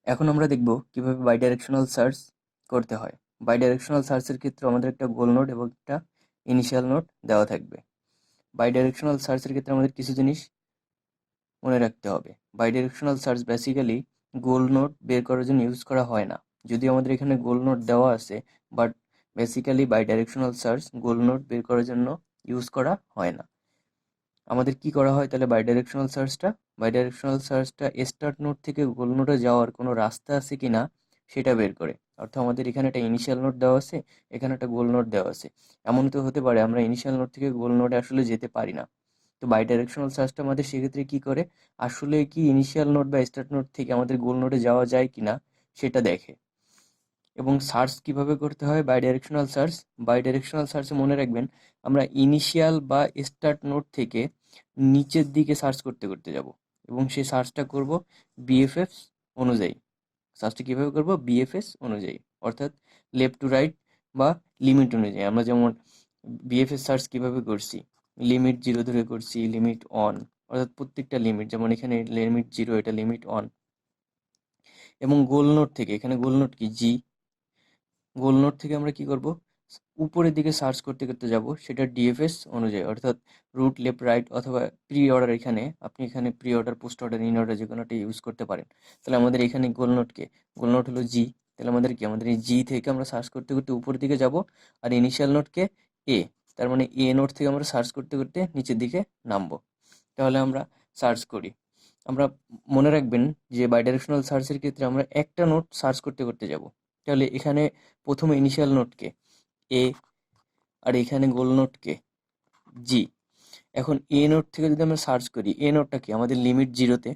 এখন আমরা দেখব কিভাবে বাইডাইরেকশনাল সার্চ করতে হয়। বাইডাইরেকশনাল সার্চের ক্ষেত্রে আমাদের একটা গোল নোড এবং একটা ইনিশিয়াল নোড দেওয়া থাকবে। বাইডাইরেকশনাল সার্চের ক্ষেত্রে আমাদের কিছু জিনিস মনে রাখতে হবে। বাইডাইরেকশনাল সার্চ বেসিক্যালি গোল নোড বের করার জন্য ইউজ করা হয় না। যদিও আমাদের এখানে গোল নোড দেওয়া আছে, but basically bidirectional search goal node বের করার জন্য ইউজ করা হয় না। আমাদের কি করা হয় তাহলে বাইডাইরেকশনাল সার্চটা স্টার্ট নোড থেকে গোল নোডে যাওয়ার কোনো রাস্তা আছে কিনা সেটা বের করে। অর্থাৎ আমাদের এখানে একটা ইনিশিয়াল নোড দেওয়া আছে, এখানে একটা গোল নোড দেওয়া আছে। এমন তো হতে পারে আমরা ইনিশিয়াল নোড থেকে গোল নোডে আসলে যেতে পারি না। তো বাইডাইরেকশনাল সার্চটা আমাদের সেক্ষেত্রে কি করে, আসলে কি ইনিশিয়াল নোড বা স্টার্ট নোড থেকে আমাদের গোল নোডে যাওয়া যায় কিনা সেটা দেখে। এবং সার্চ কিভাবে করতে হয় বাইডাইরেকশনাল সার্চে মনে রাখবেন, আমরা ইনিশিয়াল বা স্টার্ট নোড থেকে নিচের দিকে সার্চ করতে করতে যাব এবং সেই সার্চটা করব বিএফএস অনুযায়ী। সার্চটা কীভাবে করব, বিএফএস অনুযায়ী, অর্থাৎ লেফট টু রাইট বা লিমিট অনুযায়ী। আমরা যেমন বিএফএস সার্চ কিভাবে করছি, লিমিট 0 ধরে করছি, লিমিট অন, অর্থাৎ প্রত্যেকটা লিমিট, যেমন এখানে লিমিট 0, এটা লিমিট অন। এবং গোল নোড থেকে, এখানে গোল নোড কি জি, গোল নোড থেকে আমরা কি করব, উপরের দিকে সার্চ করতে করতে যাব, সেটা ডিএফএস অনুযায়ী, অর্থাৎ রুট, লেফট, রাইট অথবা প্রি অর্ডার। আপনি এখানে pre order, post order, in order যে কোনোটা ইউজ করতে পারেন। তাহলে আমাদের এখানে গোল নোট হলো জি। তাহলে আমাদের এই জি থেকে আমরা সার্চ করতে করতে উপরের দিকে যাব, আর ইনিশিয়াল নোটকে এ, তার মানে এ নোট থেকে আমরা সার্চ করতে করতে নিচের দিকে নামবো। তাহলে আমরা সার্চ করি। আমরা মনে রাখবেন যে বাইডাইরেকশনাল সার্চের ক্ষেত্রে আমরা একটা নোট সার্চ করতে করতে যাব। তাহলে এখানে প্রথমে ইনিশিয়াল নোটকে এ, আর এখানে গোল নোটকে জি। এখন এ নোট থেকে যদি আমরা সার্চ করি, এ নোটটা কি আমাদের লিমিট 0-তে,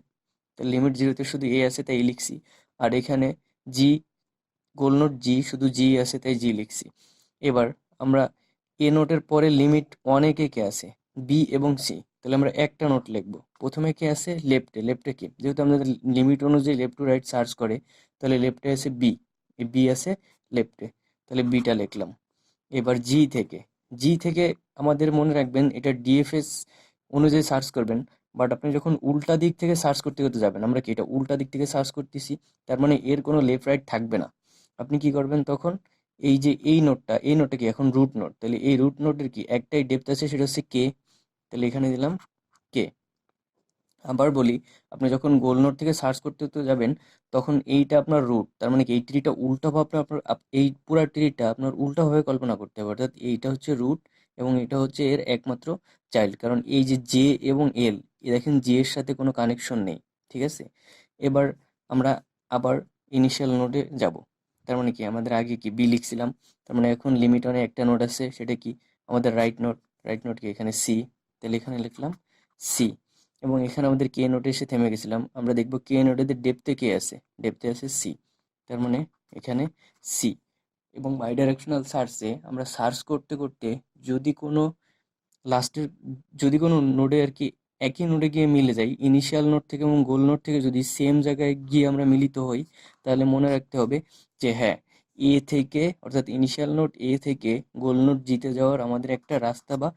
তাহলে লিমিট 0-তে শুধু এ আছে তাই লিখছি। আর এখানে জি, গোল নোট জি, শুধু জি আছে তাই জি লিখছি। এবার আমরা এ নোটের পরে লিমিট 1-এ কে কে আছে, বি এবং সি। তাহলে আমরা একটা নোট লিখবো। প্রথমে কে আছে লেফটে কি, যেহেতু আমাদের লিমিট অনুযায়ী লেফট টু রাইট সার্চ করে, তাহলে লেফটে আছে বি, এই বি আছে লেফটে, তাহলে বিটা লিখলাম। এবার জি থেকে আমাদের মনে রাখবেন এটা ডিএফএস অনুযায়ী সার্চ করবেন। বাট আপনি যখন উল্টা দিক থেকে সার্চ করতে করতে যাবেন, আমরা কি এটা উল্টা দিক থেকে সার্চ করতেছি, তার মানে এর কোনো লেফট রাইট থাকবে না। আপনি কি করবেন তখন, এই যে এই নোটটা কি এখন রুট নোট, তাহলে এই রুট নোটের কি একটাই ডেপথ আছে, সেটা হচ্ছে কে। তাহলে এখানে দিলাম কে। আবার বলি, আপনি যখন গোল নোট থেকে সার্চ করতে করতে যাবেন, তখন এইটা আপনার রুট, তার মানে কি এই ট্রিটা উল্টাভাবে এই পুরা ট্রিটা আপনার উল্টাভাবে কল্পনা করতে হবে। অর্থাৎ এইটা হচ্ছে রুট এবং এটা হচ্ছে এর একমাত্র চাইল্ড, কারণ এই যে জে এবং এল, দেখেন জে এর সাথে কোনো কানেকশন নেই। ঠিক আছে, এবার আমরা আবার ইনিশিয়াল নোডে যাব। তার মানে কি আমাদের আগে কি বি লিখছিলাম, তার মানে এখন লিমিট অনে একটা নোড আছে, সেটা কি আমাদের রাইট নোড কি এখানে সি, তাহলে এখানে লিখলাম সি। এবং এখানে আমাদের কে নোটে এসে থেমে গেছিলাম। আমরা দেখব কে নোটের ডেপথে কে আছে, ডেপথে আছে সি, তার মানে এখানে সি। এবং বাইডাইরেকশনাল সার্চে আমরা সার্চ করতে করতে যদি কোনো লাস্টের, যদি কোনো নোডে আর কি একই নোডে গিয়ে মিলে যাই, ইনিশিয়াল নোড থেকে এবং গোল নোড থেকে যদি সেম জায়গায় গিয়ে আমরা মিলিত হই, তাহলে মনে রাখতে হবে যে হ্যাঁ, এ থেকে, অর্থাৎ ইনিশিয়াল নোড এ থেকে গোল নোড জিতে যাওয়ার আমাদের একটা রাস্তা বা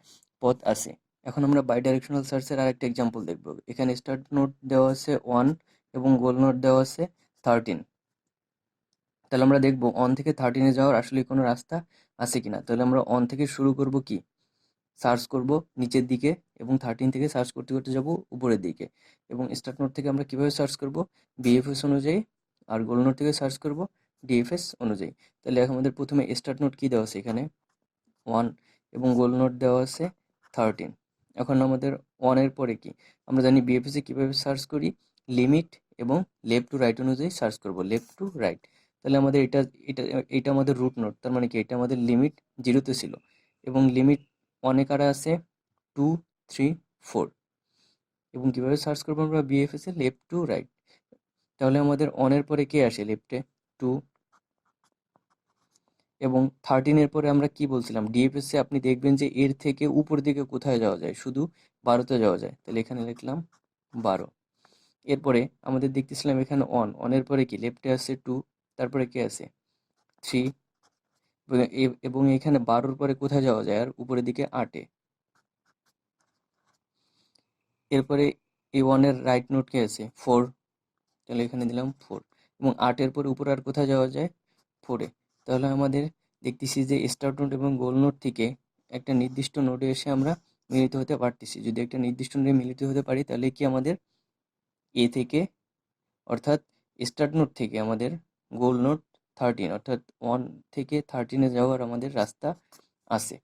পথ আছে। এখন আমরা বাইডাইরেকশনাল সার্চের আরেকটা এক্সাম্পল দেখব। এখানে স্টার্ট নোড দেওয়া আছে 1 এবং গোল নোড দেওয়া আছে 13। তাহলে আমরা দেখব 1 থেকে 13-এ যাওয়ার আসলে কোনো রাস্তা আছে কিনা। তাহলে আমরা 1 থেকে শুরু করব, কি সার্চ করব নিচের দিকে, এবং 13 থেকে সার্চ করতে করতে যাব উপরের দিকে। এবং স্টার্ট নোট থেকে আমরা কিভাবে সার্চ করব, বিএফএস অনুযায়ী। আর গোল নোট থেকে সার্চ করব ডিএফএস অনুযায়ী। তাহলে এখন আমাদের প্রথমে স্টার্ট নোট কি দেওয়া আছে, এখানে 1 এবং গোল নোট দেওয়া আছে 13। এখন আমাদের 1 এর পরে কি, আমরা জানি বিএফএস এ কিভাবে সার্চ করি, লিমিট এবং লেফট টু রাইট অনুযায়ী সার্চ করব, লেফট টু রাইট। তাহলে আমাদের এটা এটা আমাদের রুট নোট, তার মানে কি এটা আমাদের লিমিট 0-তে ছিল। এবং লিমিট 1-এ কারা আছে, 2, 3, 4। এবং কিভাবে সার্চ করবো আমরা BFS A, left to right. তাহলে আমাদের 1 এর পরে কে আসে লেফটে, 2। এবং 13 এর পরে আমরা কি বলছিলাম, ডিএফএস এ আপনি দেখবেন যে এর থেকে উপর দিকে কোথায় যাওয়া যায়, শুধু 12-তে যাওয়া যায়। তাহলে এখানে লিখলাম 12। এরপরে আমাদের দেখতেছিলাম এখানে অনের পরে কি লেফটে আছে 2, তারপরে কে আছে 3, এবং এখানে 12-র পরে কোথায় যাওয়া যায় আর উপরের দিকে 8-এ। এরপরে এই 1-এর রাইট নোট কে আছে 4, তাহলে এখানে দিলাম 4। এবং 8-এর পরে উপরে আর কোথায় যাওয়া যায়? 4-এ। তাহলে আমাদের দেখতেছি যে স্টার্ট নোড এবং গোল নোড থেকে একটা নির্দিষ্ট নোডে এসে আমরা মিলিত হতে পারতেছি। যদি একটা নির্দিষ্ট নোডে মিলিত হতে পারি তাহলে কি আমাদের এ থেকে, অর্থাৎ স্টার্ট নোড থেকে আমাদের গোল নোড 13 অর্থাৎ 1 থেকে 13-এ যাওয়ার আমাদের রাস্তা আছে।